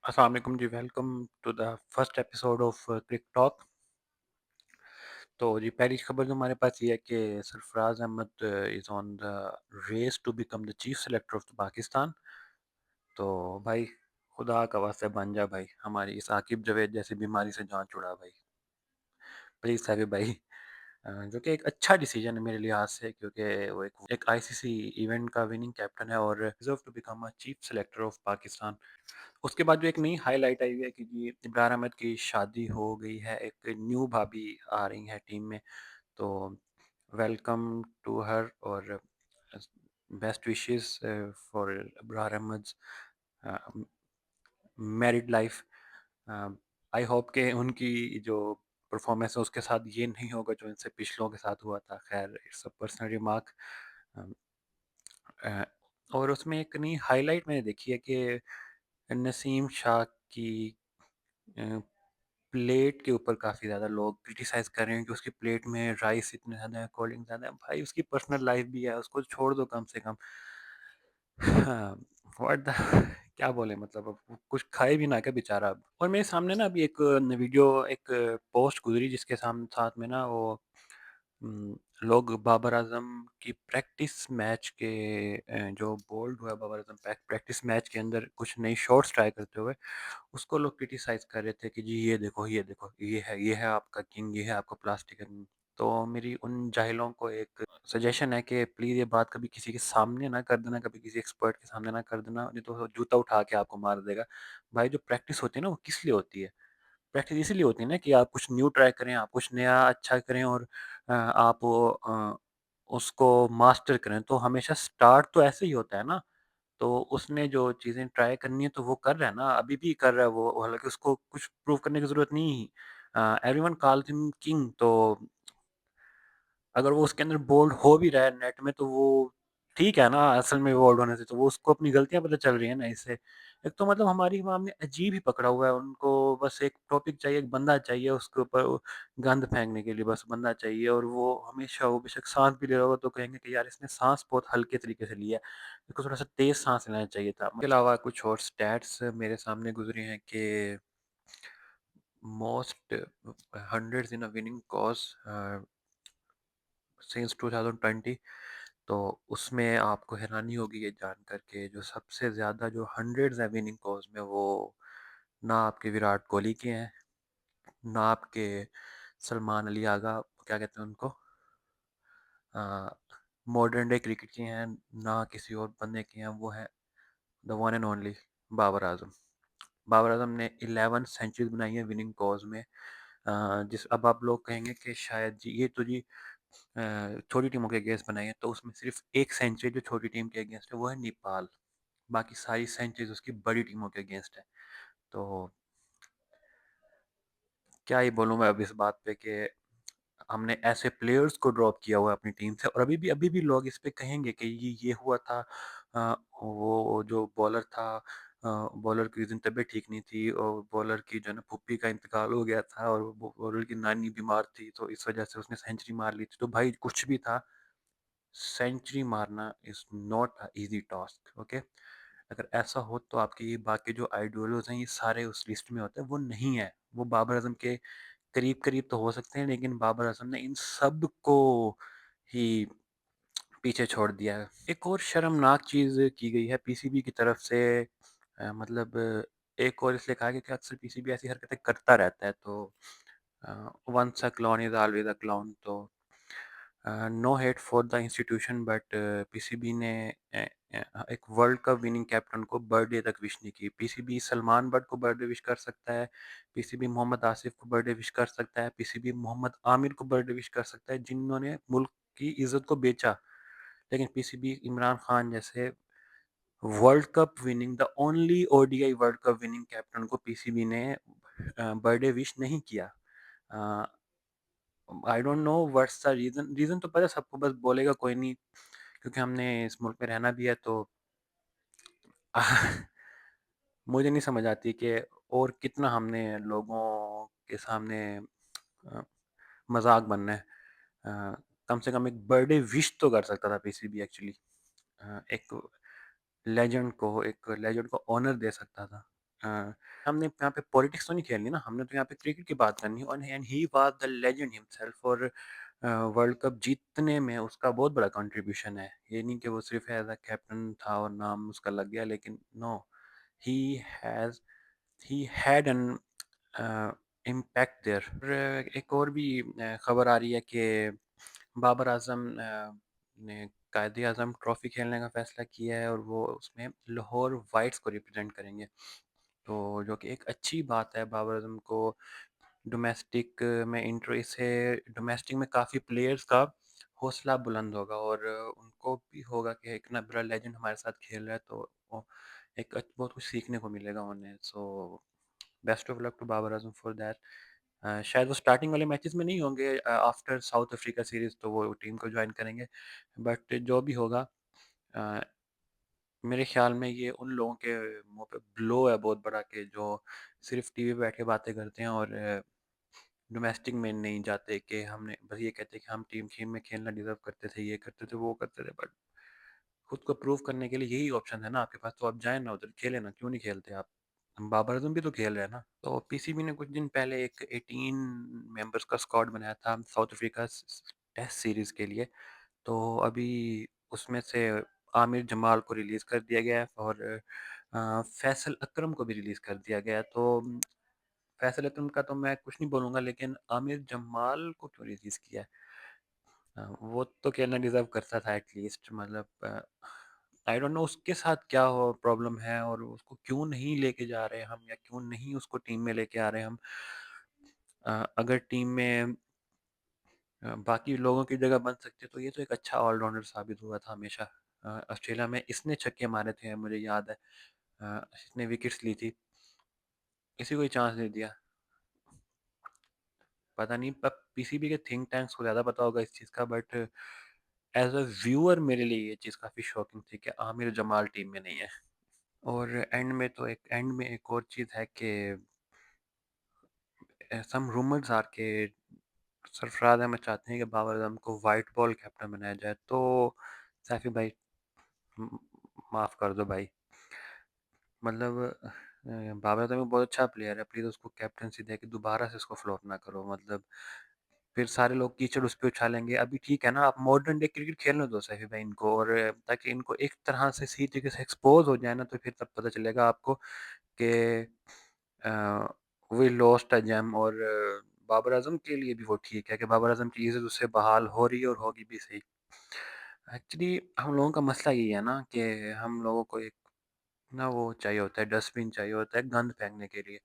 अस्सलाम वालेकुम जी, welcome to the first episode of Cric Talk. तो जी पहली खबर जो हमारे पास ये है कि Sarfaraz Ahmed is on the race to become the chief selector of the Pakistan. तो भाई खुदा का वास्ते बन जा भाई, हमारी इस आकिब जावेद जैसी बीमारी से जान छुड़ा भाई, प्लीज़ साहिब भाई। जो कि एक अच्छा डिसीजन है मेरे लिहाज से, क्योंकि वो एक आईसीसी इवेंट का विनिंग कैप्टन है और deserve to become a chief selector of Pakistan. उसके बाद जो एक नई हाईलाइट आई हुई है कि जी इमरान अहमद की शादी हो गई है, एक न्यू भाभी आ रही हैं टीम में। तो वेलकम टू हर और best wishes for Imran Ahmed married life. I hope कि उनकी जो परफॉर्मेंस है उसके साथ ये नहीं होगा जो इनसे पिछलों के साथ हुआ था। खैर, इट्स अ पर्सनल रिमार्क। और उसमें एक नई हाईलाइट मैंने देखी है कि नसीम शाह की प्लेट के ऊपर काफ़ी ज़्यादा लोग क्रिटिसाइज़ कर रहे हैं कि उसकी प्लेट में राइस इतने ज़्यादा है, कोल्ड ड्रिंक ज़्यादा है। भाई उसकी पर्सनल लाइफ भी है, उसको छोड़ दो कम से कम। हाँ, व्हाट द क्या बोले, मतलब अब वो कुछ खाए भी ना क्या बेचारा अब। और मेरे सामने ना अभी एक वीडियो, एक पोस्ट गुजरी जिसके साथ में ना वो उम, लोग बाबर आज़म की प्रैक्टिस मैच के जो बोल्ड हुआ बाबर आज़म प्रैक्टिस मैच के अंदर कुछ नई शॉट्स ट्राई करते हुए, उसको लोग क्रिटिसाइज़ कर रहे थे कि जी ये देखो, ये है आपका किंग, ये है आपका प्लास्टिक किंग। तो मेरी उन जाहिलों को एक सजेशन है कि प्लीज़ ये बात कभी किसी के सामने ना कर देना, कभी किसी एक्सपर्ट के सामने ना कर देना, नहीं तो वो जूता उठा के आपको मार देगा। भाई जो प्रैक्टिस होती है ना वो किस लिए होती है? प्रैक्टिस इसीलिए होती है ना कि आप कुछ न्यू ट्राई करें, आप कुछ नया अच्छा करें और आप उसको मास्टर करें। तो हमेशा स्टार्ट तो ऐसे ही होता है ना। तो उसने जो चीज़ें ट्राई करनी है तो वो कर रहा है ना, अभी भी कर रहा है वो, हालाँकि उसको कुछ प्रूव करने की ज़रूरत नहीं। Everyone calls him king. तो अगर वो उसके अंदर बोल्ड हो भी रहा है नेट में तो वो ठीक है ना, असल में बोल्ड होने से तो वो उसको अपनी गलतियाँ पता चल रही है ना इससे। एक तो मतलब हमारी इमाम ने अजीब ही पकड़ा हुआ है, उनको बस एक टॉपिक चाहिए, एक बंदा चाहिए उसके ऊपर वो गंद फेंकने के लिए, बस बंदा चाहिए। और वो हमेशा, वो बेशक साँस भी ले रहा होगा तो कहेंगे कि यार इसने साँस बहुत हल्के तरीके से लिया है, इसको थोड़ा-सा तेज़ साँस लेना चाहिए था। इसके अलावा कुछ और स्टैट्स मेरे सामने गुज़रे हैं कि most hundreds in a winning cause since 2020। तो उसमें आपको हैरानी होगी ये जानकर के जो सबसे ज़्यादा जो हंड्रेड्स हैं विनिंग कॉज में, वो ना आपके विराट कोहली के हैं, ना आपके सलमान अली आगा, क्या कहते हैं उनको, मॉडर्न डे क्रिकेट के हैं, ना किसी और बंदे के हैं। वो है the one and only Babar Azam. Babar Azam ने 11 सेंचुरीज बनाई है विनिंग कॉज में। जिस अब आप लोग कहेंगे कि शायद जी ये तो जी छोटी टीमों के अगेंस्ट बनाई है, तो उसमें सिर्फ एक सेंचुरी जो छोटी टीम के अगेंस्ट है वो है नेपाल। बाकी सारी सेंचुरीज उसकी बड़ी टीमों के अगेंस्ट है। तो क्या ही बोलूँ मैं अब इस बात पे कि हमने ऐसे प्लेयर्स को ड्रॉप किया हुआ है अपनी टीम से, और अभी भी लोग इस पे कहेंगे कि ये हुआ था। वो जो बॉलर था, बॉलर की उस दिन तबीयत ठीक नहीं थी और बॉलर की जो है ना फूफी का इंतकाल हो गया था और बॉलर की नानी बीमार थी तो इस वजह से उसने सेंचुरी मार ली थी। तो भाई कुछ भी था, सेंचुरी मारना is not a easy task. Okay, अगर ऐसा हो तो आपके ये बाकी जो आइडियोलॉज हैं ये सारे उस लिस्ट में होते हैं, वो नहीं है। वो बाबर आजम के करीब करीब तो हो सकते हैं, लेकिन बाबर आजम ने इन सब को ही पीछे छोड़ दिया है। एक और शर्मनाक चीज़ की गई है पीसीबी की तरफ से। मतलब एक और इसलिए कहा गया कि अक्सर पीसीबी ऐसी हरकतें करता रहता है। तो once a clown is always a clown. तो no hate for the institution, but PCB ने एक वर्ल्ड कप विनिंग कैप्टन को बर्थडे तक विश नहीं की। पीसीबी सलमान बट को बर्थडे विश कर सकता है, पीसीबी मोहम्मद आसिफ को बर्थडे विश कर सकता है, पीसीबी मोहम्मद आमिर को बर्थडे विश कर सकता है जिन्होंने मुल्क की इज्जत को बेचा। लेकिन पीसीबी इमरान खान जैसे World cup winning, the only ODI World cup winning captain को पीसीबी ने बर्थडे विश नहीं किया। I don't know what's the reason. Reason तो पता है सबको, बस बोलेगा कोई नहीं, क्योंकि हमने इस मुल्क में रहना भी है। तो मुझे नहीं समझ आती कि और कितना हमने लोगों के सामने अ, मजाक बनना है। अ, कम से कम एक बर्थडे विश तो कर सकता था पीसीबी एक्चुअली। एक लेजेंड को ऑनर दे सकता था। अ, हमने यहाँ पे पॉलिटिक्स तो नहीं खेलनी ना, हमने तो यहाँ पे क्रिकेट की बात करनी है and he was the legend himself और वर्ल्ड कप जीतने में उसका बहुत बड़ा कंट्रीब्यूशन है। ये नहीं कि वो सिर्फ एज अ कैप्टन था और नाम उसका लग गया, लेकिन no, he has he had an impact there. एक और भी खबर आ रही है कि बाबर आजम ने कायदे आजम ट्रॉफी खेलने का फैसला किया है और वो उसमें लाहौर वाइट्स को रिप्रेजेंट करेंगे। तो जो कि एक अच्छी बात है, बाबर आजम को डोमेस्टिक में इंट्रो, इससे डोमेस्टिक में काफ़ी प्लेयर्स का हौसला बुलंद होगा और उनको भी होगा कि एक ना बड़ा लेजेंड हमारे साथ खेल रहा है, तो एक बहुत कुछ सीखने को मिलेगा उन्हें। So best of luck to Babar Azam for that. शायद वो स्टार्टिंग वाले मैचेस में नहीं होंगे, आफ्टर साउथ अफ्रीका सीरीज तो वो टीम को ज्वाइन करेंगे, बट जो भी होगा अ, मेरे ख्याल में ये उन लोगों के मुंह पे ब्लो है बहुत बड़ा, कि जो सिर्फ टीवी पे बैठ के बातें करते हैं और डोमेस्टिक में नहीं जाते, कि हमने बस ये कहते हैं कि हम टीम टीम में खेलना डिजर्व करते थे, ये करते थे, वो करते थे, बट खुद को प्रूव करने के लिए यही ऑप्शन है ना आपके पास, तो आप जाए ना उधर खेले ना, क्यों नहीं खेलते आप? बाबर आजम भी तो खेल रहे हैं ना। तो पीसीबी ने कुछ दिन पहले एक 18 मेंबर्स का स्क्वाड बनाया था साउथ अफ्रीका टेस्ट सीरीज के लिए। तो अभी उसमें से आमिर जमाल को रिलीज़ कर दिया गया है और फैसल अकरम को भी रिलीज़ कर दिया गया है। तो फैसल अकरम का तो मैं कुछ नहीं बोलूँगा, लेकिन आमिर जमाल को क्यों रिलीज़ किया है? वो तो खेलना डिज़र्व करता था एटलीस्ट, मतलब आई डोंट नो उसके साथ क्या हो प्रॉब्लम है और उसको क्यों नहीं लेके जा रहे हम, या क्यों नहीं उसको टीम में लेके आ रहे हम। अगर टीम में बाकी लोगों की जगह बन सकते तो ये तो एक अच्छा ऑलराउंडर साबित हुआ था हमेशा। ऑस्ट्रेलिया में इसने छक्के मारे थे, मुझे याद है। इसने विकेट्स ली थी, किसी को ही चांस नहीं दिया। पता नहीं अब पीसीबी के थिंक टैंक्स को ज़्यादा पता होगा इस चीज़ का, बट एज अ व्यूअर मेरे लिए ये चीज़ काफ़ी शॉकिंग थी कि आमिर जमाल टीम में नहीं है। और एंड में एक और चीज़ है कि सम रूमर्स आर के सरफराज अहमद चाहते हैं कि बाबर आजम को वाइट बॉल कैप्टन बनाया जाए। तो सैफी भाई, माफ़ कर दो भाई, मतलब बाबर आजम एक बहुत अच्छा प्लेयर है, प्लीज़ उसको कैप्टनसी दे के दोबारा से इसको फ्लॉप ना करो। मतलब फिर सारे लोग कीचड़ उस पे उछालेंगे। अभी ठीक है ना, आप मॉडर्न डे क्रिकेट खेलने दो सैफी भाई इनको, और ताकि इनको एक तरह से सही तरीके से एक्सपोज हो जाए ना, तो फिर तब पता चलेगा आपको कि वी लॉस्ट अ जेम। और बाबर आजम के लिए भी वो ठीक है कि बाबर आजम की इज़्ज़त उससे बहाल हो रही है और होगी भी सही। एक्चुअली हम लोगों का मसला यही है ना कि हम लोगों को एक ना वो चाहिए होता है, डस्टबिन चाहिए होता है गंद फेंकने के लिए।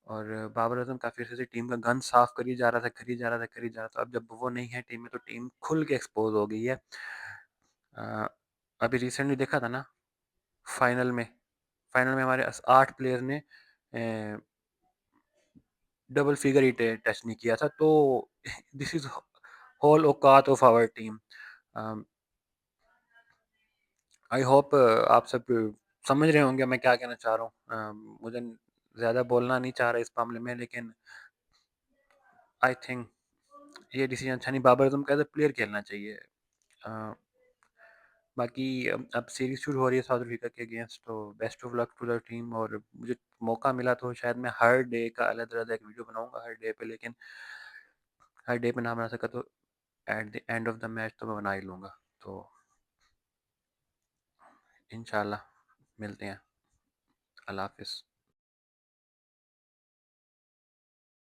और बाबर आजम काफ़ी अर्से से टीम का गंद साफ करी जा रहा था, करी जा रहा था, करी जा रहा था। अब जब वो नहीं है टीम में तो टीम खुल के एक्सपोज हो गई है। अ, अभी रिसेंटली देखा था ना, फाइनल में फाइनल में हमारे 8 प्लेयर ने डबल फिगर ही टच नहीं किया था। तो दिस इज होल औकात of our team. I hope आप सब समझ रहे होंगे मैं क्या कहना चाह रहा हूँ। मुझे ज़्यादा बोलना नहीं चाह रहा इस मामले में, लेकिन आई थिंक ये डिसीजन अच्छा नहीं, बाबर आजम का एज प्लेयर खेलना चाहिए। अ, बाकी अब सीरीज शुरू हो रही है साउथ अफ्रीका के अगेंस्ट, तो best of luck to the team. और मुझे मौका मिला तो शायद मैं हर डे का अलग-अलग एक वीडियो बनाऊंगा हर डे पे, लेकिन हर डे पे ना बना सका तो at the end of the match तो मैं बना ही लूँगा। तो इंशाल्लाह मिलते हैं। अल्लाह हाफ़िज़।